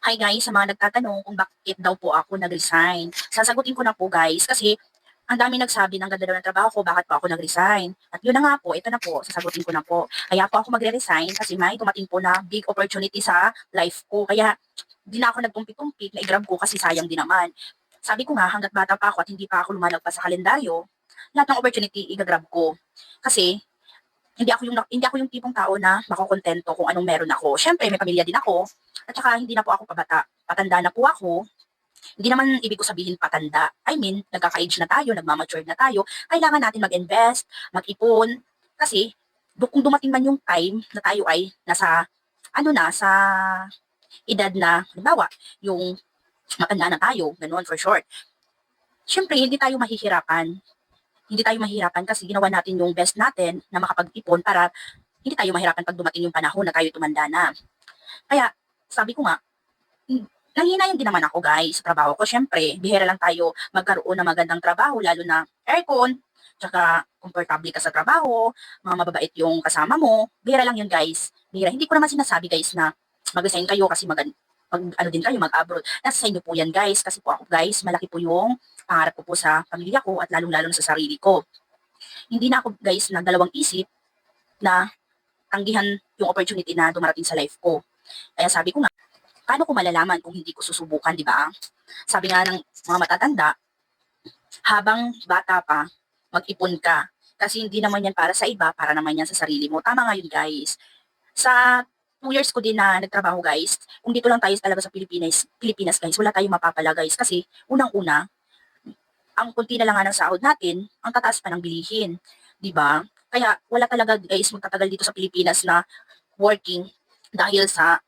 Hi guys, sa mga nagtatanong kung bakit daw po ako nag-resign. Sasagutin ko na po guys kasi ang dami nagsabi ng ganda daw ng trabaho ko, bakit po ako nag-resign. At yun na nga po, ito na po, sasagutin ko na po. Kaya po ako magre-resign kasi may dumating po na big opportunity sa life ko. Kaya di na ako nagtumpik-tumpik na i-grab ko kasi sayang din naman. Sabi ko nga, hanggat bata pa ako at hindi pa ako lumalagpas sa kalendaryo, lahat ng opportunity i-grab ko. Kasi hindi ako yung tipong tao na makokontento kung anong meron ako. Syempre, may pamilya din ako. At saka hindi na po ako pabata. Patanda na po ako. Hindi naman ibig ko sabihin patanda. I mean, nagkaka-age na tayo, nagmamature na tayo. Kailangan natin mag-invest, mag-ipon. Kasi, kung dumating man yung time na tayo ay nasa, sa edad na, halimbawa, yung matanda na tayo, ganun for short. Syempre, hindi tayo mahihirapan kasi ginawa natin yung best natin na makapag-ipon para hindi tayo mahirapan pag dumating yung panahon na tayo tumanda na. Kaya, sabi ko nga, nanghinayan din naman ako guys sa trabaho ko. Syempre, bihira lang tayo magkaroon ng magandang trabaho, lalo na aircon, tsaka komportable ka sa trabaho, mga mababait yung kasama mo. Bihira lang yun guys. Bihira. Hindi ko naman sinasabi guys na mag-resign kayo kasi ano din kayo, mag-abroad. Nasa sa inyo po yan guys. Kasi po ako guys, malaki po yung pangarap ko po sa pamilya ko at lalong-lalo na sa sarili ko. Hindi na ako guys nagdalawang isip na tanggihan yung opportunity na dumarating sa life ko. Kaya sabi ko nga, paano ko malalaman kung hindi ko susubukan, di ba? Sabi nga ng mga matatanda, habang bata pa, mag-ipon ka. Kasi hindi naman yan para sa iba, para naman yan sa sarili mo. Tama nga yun, guys. Sa 2 years ko din na nagtrabaho, guys, kung dito lang tayo talaga sa Pilipinas, guys, wala tayong mapapala, guys. Kasi, unang-una, ang kunti na lang nga ng sahod natin, ang tataas pa ng bilihin. Di ba? Kaya, wala talaga, guys, magtatagal dito sa Pilipinas na working dahil sa